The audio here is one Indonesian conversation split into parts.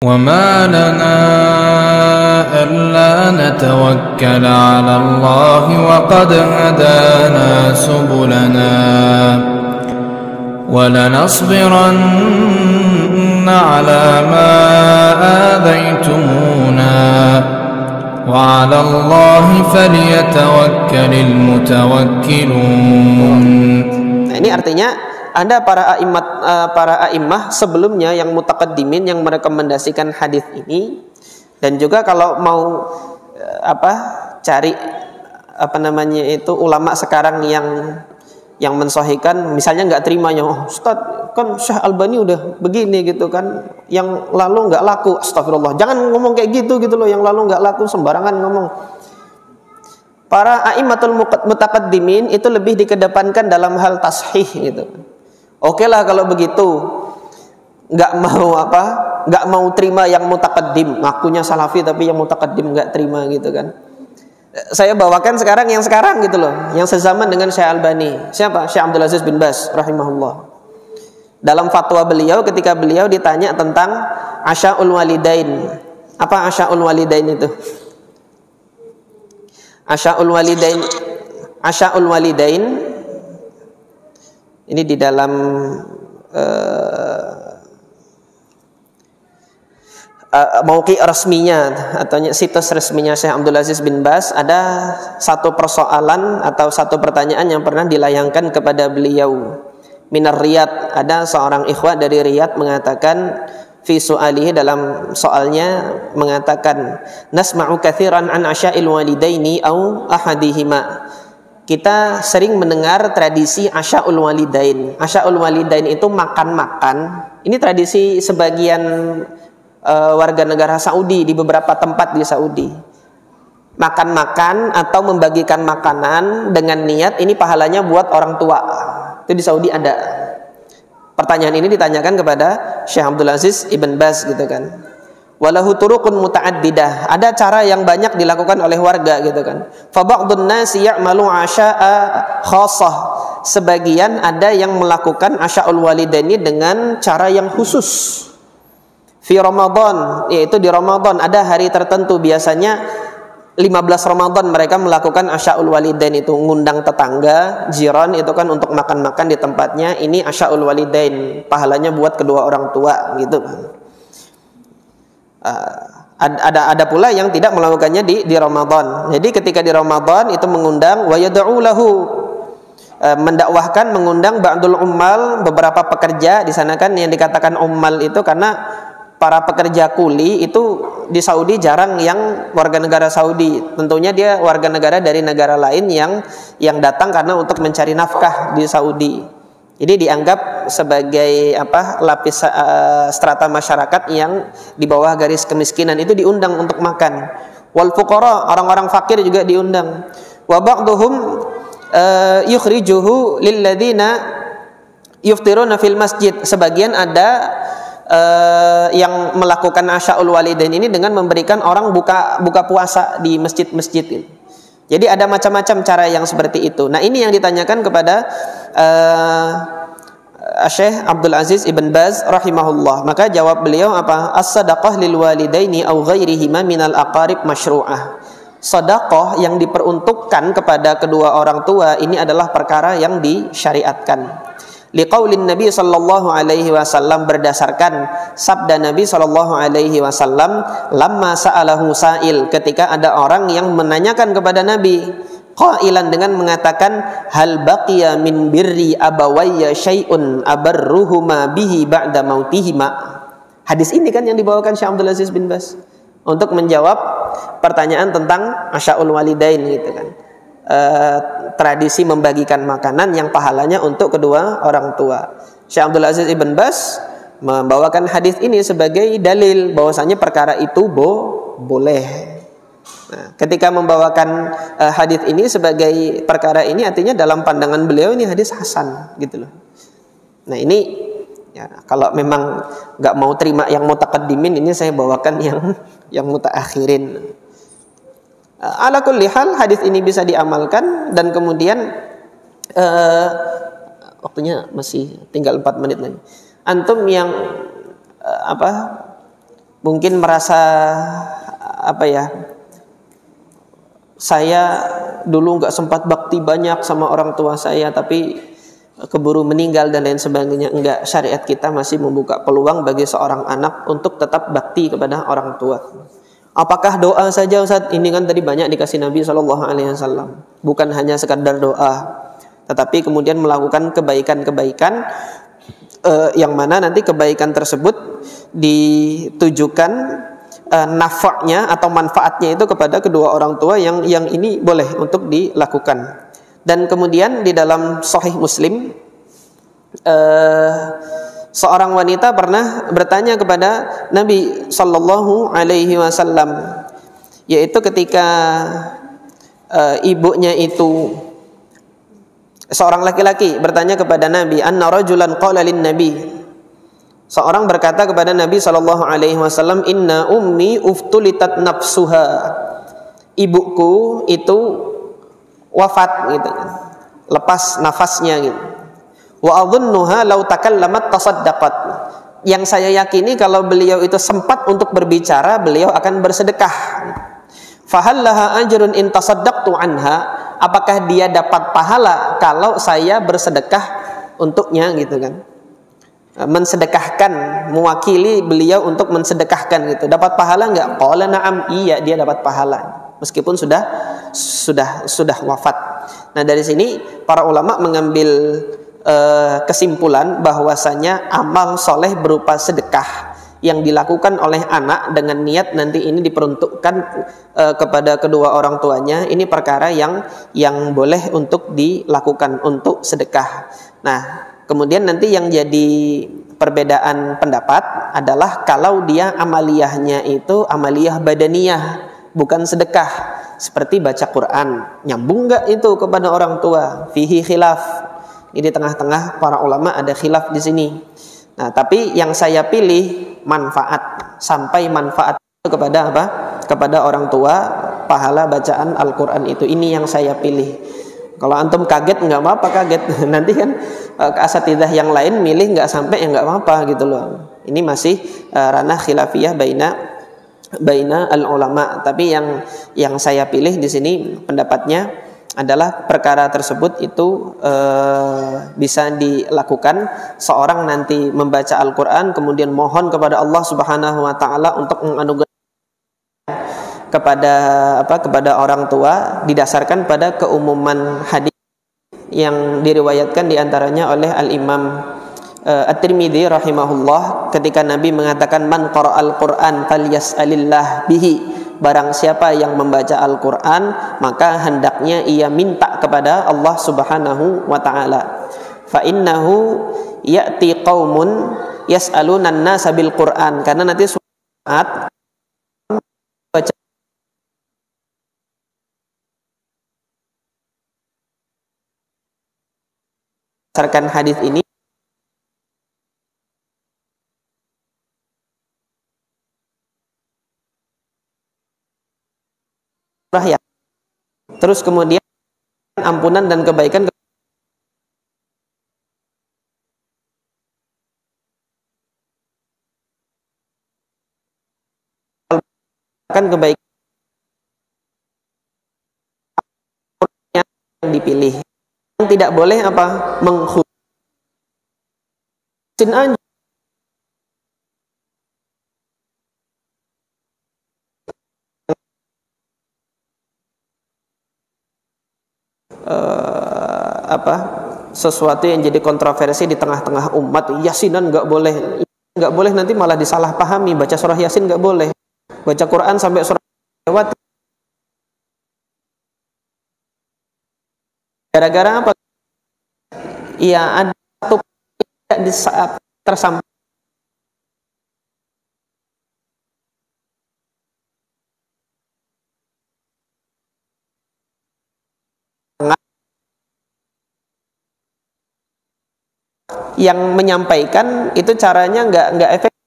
وما لنا ألا نتوكل على الله وقد هدانا سبلنا ولنصبرن على ما آذيتمونا وعلى الله فليتوكل المتوكلون. Nah, ini artinya ada para a'immah sebelumnya yang mutaqaddimin yang merekomendasikan hadis ini, dan juga kalau mau cari ulama sekarang yang mensahihkan, misalnya nggak terimanya, Ustaz kan Syekh Albani udah begini gitu kan, yang lalu nggak laku, astagfirullah, jangan ngomong kayak gitu loh, yang lalu nggak laku sembarangan ngomong. Para a'immatul mutaqaddimin itu lebih dikedepankan dalam hal tashih gitu. Oke lah kalau begitu, nggak mau terima yang mutaqaddim, ngakunya salafi tapi yang mutaqaddim nggak terima gitu kan. Saya bawakan sekarang gitu loh, yang sezaman dengan Syekh Albani. Siapa? Syekh Abdul Aziz bin Baz rahimahullah. Dalam fatwa beliau ketika beliau ditanya tentang asya'ul walidain. Apa asya'ul walidain itu? Asya'ul walidain ini di dalam mauqi resminya atau situs resminya Syekh Abdul Aziz bin Baz, ada satu persoalan atau satu pertanyaan yang pernah dilayangkan kepada beliau. Minar Riyadh, ada seorang ikhwah dari Riyadh mengatakan fi su'alihi, dalam soalnya mengatakan, nasma'u katsiran an asya'il walidaini au ahadihima. Kita sering mendengar tradisi asya'ul walidain. Asya'ul walidain itu makan-makan. Ini tradisi sebagian warga negara Saudi di beberapa tempat di Saudi. Makan-makan atau membagikan makanan dengan niat ini pahalanya buat orang tua. Itu di Saudi ada. Pertanyaan ini ditanyakan kepada Syekh Abdul Aziz ibn Baz gitu kan. Walahu turuqun muta'addidah, ada cara yang banyak dilakukan oleh warga gitu kan. Fa ba'dun nasi ya'malu asya'a khassah, sebagian ada yang melakukan asya'ul walidaini dengan cara yang khusus. Fi Ramadan, yaitu di Ramadan ada hari tertentu, biasanya 15 Ramadan mereka melakukan asya'ul walidain, itu ngundang tetangga, jiran itu kan untuk makan-makan di tempatnya. Ini asya'ul walidain, pahalanya buat kedua orang tua gitu. Ada pula yang tidak melakukannya di Ramadan. Jadi ketika di Ramadan itu mengundang wa yad'u lahu, mendakwahkan, mengundang ba'dul ummal, beberapa pekerja. Di sana kan yang dikatakan ummal itu karena para pekerja kuli itu di Saudi jarang yang warga negara Saudi. Tentunya dia warga negara dari negara lain yang datang karena untuk mencari nafkah di Saudi. Jadi dianggap sebagai lapis strata masyarakat yang di bawah garis kemiskinan, itu diundang untuk makan. Wal fuqara, orang-orang fakir juga diundang. Wa ba'dhum yukhrijuhu lil ladzina yuftiruna fil masjid. Sebagian ada yang melakukan asya'ul walidain ini dengan memberikan orang buka puasa di masjid-masjid. Jadi ada macam-macam cara yang seperti itu. Nah, ini yang ditanyakan kepada Syekh Abdul Aziz ibn Baz rahimahullah. Maka jawab beliau apa? As-sadaqah lil walidaini au ghairihima minal aqarib masyru'ah. Sedekah yang diperuntukkan kepada kedua orang tua ini adalah perkara yang disyariatkan. Liqaulin Nabi sallallahu alaihi wasallam, berdasarkan sabda Nabi sallallahu alaihi wasallam, lamma sa'alahu sa'il, ketika ada orang yang menanyakan kepada Nabi, qailan, dengan mengatakan, hal baqiya min birri abawayya syai'un abarruhuma bihi ba'da mautihima. Hadis ini kan yang dibawakan Syekh Abdul Aziz bin Baz untuk menjawab pertanyaan tentang asya'ul walidain gitu kan. Tradisi membagikan makanan yang pahalanya untuk kedua orang tua. Syekh Abdul Aziz ibn Baz membawakan hadis ini sebagai dalil bahwasanya perkara itu boleh. Nah, ketika membawakan hadis ini sebagai perkara ini, artinya dalam pandangan beliau ini hadis hasan gitu loh. Nah, ini ya, kalau memang nggak mau terima yang mutaqaddimin, ini saya bawakan yang mutaakhirin. Ala kulli hal, hadis ini bisa diamalkan. Dan kemudian waktunya masih tinggal 4 menit lagi. Antum yang mungkin merasa apa ya, saya dulu nggak sempat bakti banyak sama orang tua saya, tapi keburu meninggal dan lain sebagainya. Enggak, syariat kita masih membuka peluang bagi seorang anak untuk tetap bakti kepada orang tua. Apakah doa saja Ustaz? Ini kan tadi banyak dikasih Nabi SAW. Bukan hanya sekadar doa, tetapi kemudian melakukan kebaikan-kebaikan yang mana nanti kebaikan tersebut ditujukan nafaknya atau manfaatnya itu kepada kedua orang tua, yang ini boleh untuk dilakukan. Dan kemudian di dalam Sahih Muslim, seorang wanita pernah bertanya kepada Nabi Sallallahu Alaihi Wasallam, yaitu ketika ibunya itu, seorang laki-laki bertanya kepada Nabi, anna rajulan qala lin Nabi, seorang berkata kepada Nabi Sallallahu Alaihi Wasallam, inna ummi uftulitat nafsuha, ibuku itu wafat gitu, lepas nafasnya gitu. Wa adhunnuha law takallamat tasaddaqat, yang saya yakini kalau beliau itu sempat untuk berbicara, beliau akan bersedekah. Fahallaha ajrun in tasaddaqtu anha, apakah dia dapat pahala kalau saya bersedekah untuknya gitu kan, mensedekahkan, mewakili beliau untuk mensedekahkan gitu, dapat pahala enggak? Qala na'am, iya dia dapat pahala meskipun sudah wafat. Nah, dari sini para ulama mengambil kesimpulan bahwasanya amal soleh berupa sedekah yang dilakukan oleh anak dengan niat nanti ini diperuntukkan kepada kedua orang tuanya, ini perkara yang boleh untuk dilakukan untuk sedekah. Nah, kemudian nanti yang jadi perbedaan pendapat adalah kalau dia amaliyahnya itu amaliyah badaniyah, bukan sedekah, seperti baca Quran, nyambung enggak itu kepada orang tua? Fihi khilaf. Ini di tengah-tengah para ulama ada khilaf di sini. Nah, tapi yang saya pilih manfaat, sampai manfaat kepada apa? Kepada orang tua, pahala bacaan Al-Quran itu. Ini yang saya pilih. Kalau antum kaget nggak apa-apa, kaget. Nanti kan asatidzah yang lain milih nggak sampai, ya nggak apa-apa gitu loh. Ini masih ranah khilafiyah baina al-ulama. Tapi yang saya pilih di sini pendapatnya adalah perkara tersebut itu bisa dilakukan seorang nanti membaca Al-Quran kemudian mohon kepada Allah Subhanahu Wa Taala untuk menganugerahkan kepada orang tua, didasarkan pada keumuman hadis yang diriwayatkan diantaranya oleh Al-Imam At-Tirmidzi rahimahullah, ketika Nabi mengatakan man qara'al Qur'an falyas'alillah bihi, barang siapa yang membaca Al-Qur'an maka hendaknya ia minta kepada Allah Subhanahu wa taala. Fa innahu ya'ti qaumun yas'aluna an-nasa bil Qur'an, karena nanti saat baca berdasarkan hadis ini ya. Terus kemudian ampunan dan kebaikan kebaikan yang dipilih. Yang tidak boleh apa? Menghusin aja. Sesuatu yang jadi kontroversi di tengah-tengah umat. Yasinan nggak boleh, nanti malah disalahpahami. Baca surah Yasin nggak boleh, baca Quran sampai surah lewat. Gara-gara apa? Iya, ada satu di saat tersampaikan yang menyampaikan itu caranya nggak efektif.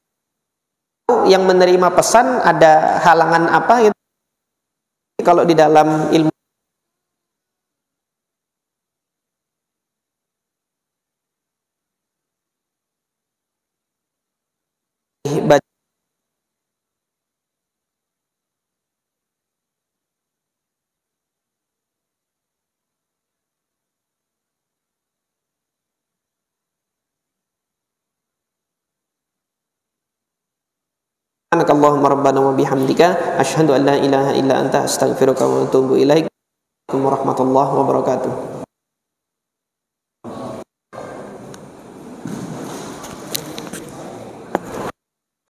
Yang menerima pesan ada halangan apa gitu. Kalau di dalam ilmu Subhanakallahumma rabbana wa bihamdika asyhadu an la ilaha illa anta astaghfiruka wa atubu ilaik. Warahmatullahi wabarakatuh.